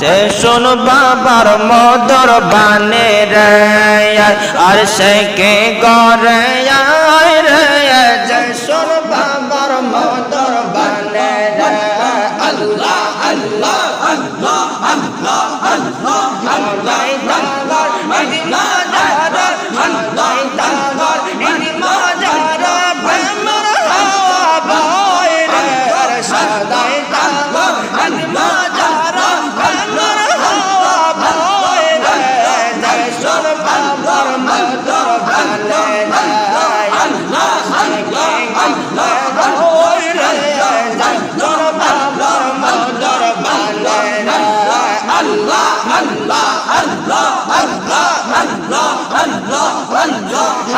যে শুন বাবার মধুর বাণী রে আর সে কে গরে আয় রে যে শুন বাবার মধুর বাণী রে আল্লাহ আল্লাহ আল্লাহ আল্লাহ আল্লাহ আল্লাহ তাআলার ইদি মাজারা আল্লাহ তাআলার ইদি মাজারা প্রেমের হাওয়া বয় রে সদাই তাআলার ইদি মাজারা প্রেমের হাওয়া বয় রে জয় শুন বাবার মধুর বাণী রে আল্লাহ আল্লাহ বয় রে জয় শুন বাবার মধুর বাণী রে আল্লাহ আল্লাহ আল্লাহ আল্লাহ আল্লাহ আল্লাহ আল্লাহ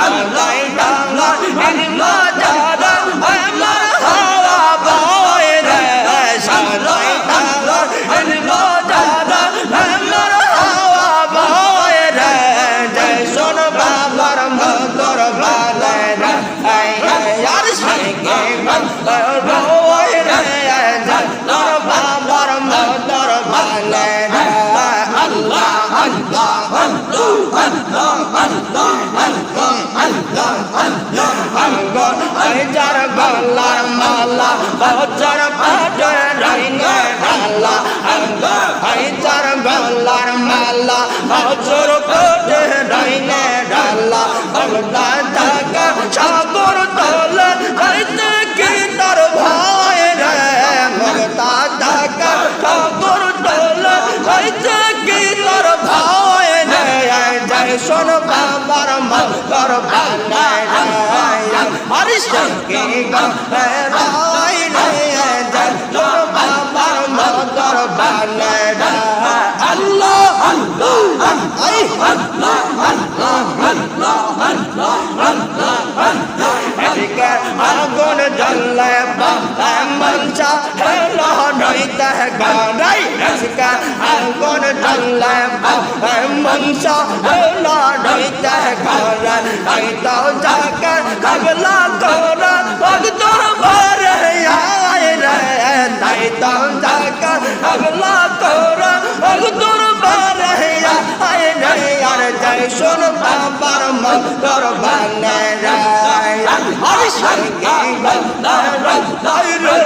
আল্লাহ তাআলার ইদি মাজারা প্রেমের হাওয়া বয় রে সদাই তাআলার ইদি মাজারা প্রেমের হাওয়া বয় রে জয় শুন বাবার মধুর বাণী রে আর সে কে বয় রে জয় শুন বাবার মধুর বাণী রে আল্লাহ আল্লাহ আল্লাহ আল্লাহ আল্লাহ আল্লাহ আল্লাহ আল্লাহ আল্লাহ যার গলার মালা বছর পাটে রইনে আল্লাহ আল্লাহ যার গলার মালা বছর পাটে রইনে আল্লাহ আল্লাহ জাগা সাগর তলে হইতে কি তার ভয় রে মমতা জাগা সাগর তলে হইতে কি তার ভয় রে জয় শুন বাবার মধুর বাণী রে আর সঙ্গে গায় রে জয় শুন বাবার মধুর বাণী রে আল্লাহ আল্লাহ আল্লাহ আল্লাহ আল্লাহ আল্লাহ আল্লাহ আল্লাহ এদিকে আগুন জ্বলে মনসা হেলা নইতে গাড়াই এদিকে আগুন জ্বলে মনসা হেলা নইতে গাড়াই আই দাও যাকে আগলা করা ভক্তর ভরে আয় রে তাই দাও যাকে আগলা করা ভক্তর ভরে আয় রে আর জয় শুন বাবার মধুর বাণী রে আর সঙ্গে গলায় রে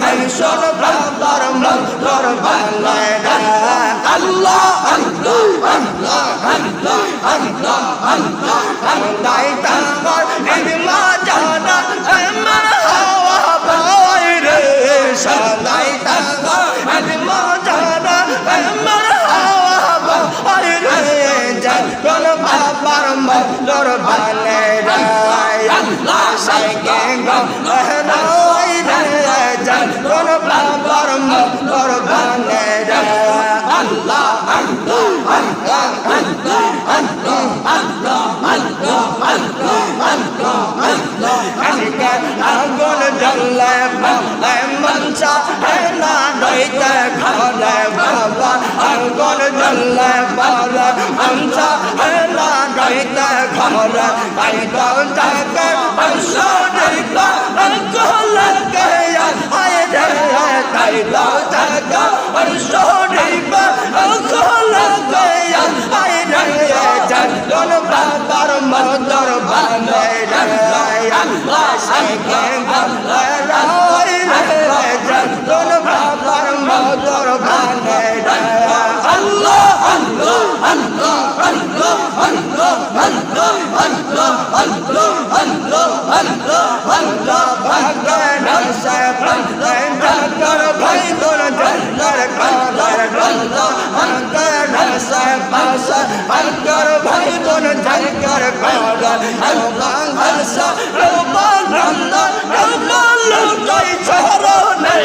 জয় শুন বাবার মধুর বাণী রে আল্লাহ আল্লাহ আল্লাহ আল্লাহ আল্লাহ আল্লাহ আল্লাহ তাআলার ইদি মাজারা প্রেমের হাওয়া বয় রে সদাই তাআলার ইদি মাজারা প্রেমের হাওয়া বয় রে জয় শুন বাবার মধুর বাণী রে আল্লাহ সঙ্গে গলায় রে জয় শুন বাবার মধুর বাণী রে আল্লাহ আল্লাহ আল্লাহ আল্লাহ আল্লাহ আল্লাহ আল্লাহ আল্লাহ আল্লাহ আল্লাহ এদিকে আগুন জ্বলে মনসা হেলা নইতে ঘরে বাবা আগুন জ্বলে বলে মনসা হেলা নইতে ঘরে তাই দাও যাকে অসুরিকা আঙ্গুলকে আয় রে তাই দাও যাকে অসুরিকা আঙ্গুলকে আয় রে জয় শুন বাবার মধুর বাণী রে আল্লাহ সঙ্গে গলায় রে জয় শুন বাবার মধুর বাণী রে আল্লাহ আল্লাহ আল্লাহ আল্লাহ আল্লাহ আল্লাহ আল্লাহ আল্লাহ আল্লাহ আল্লাহ আল্লাহ ভাগন সে ভাগন ঢাকার ভাই তোর জন্নার কালার আল্লাহ ভাগন সে পাস ভাগর ভাই তোর জন্নার কালার আল্লাহ হসা রবান আল্লাহ রবান লুটাই চরণে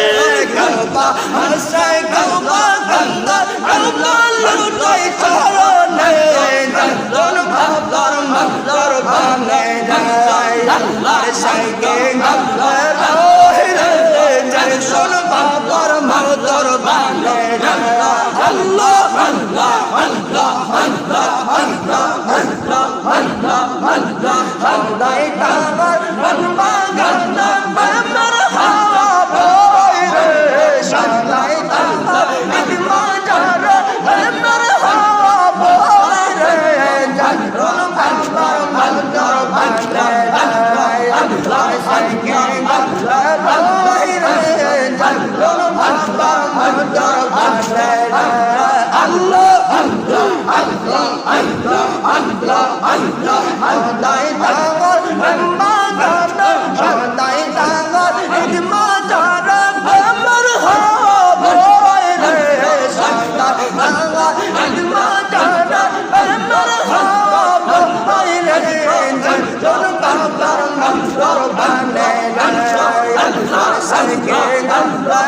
গলবা হসা গলবা আল্লাহ রবান লুটাই চরণে জন্নার বাবার মধুর বাণী রে আল্লাহ সঙ্গে গলায় রে জয় শুন বাবার মধুর বাণী রে আল্লাহ আল্লাহ আল্লাহ আল্লাহ আল্লাহ আল্লাহ আল্লাহ আল্লাহ আল্লাহ তাআলার বাগান প্রেমের হাওয়া বয় রে সদাই তাগর মাদার সদাই তাগর মাদার আমার হবে রে সদাই তাগর মাদার আমার হবে রে তোর বাবার মন্তর বানে রে আল্লাহ সরকে গঙ্গা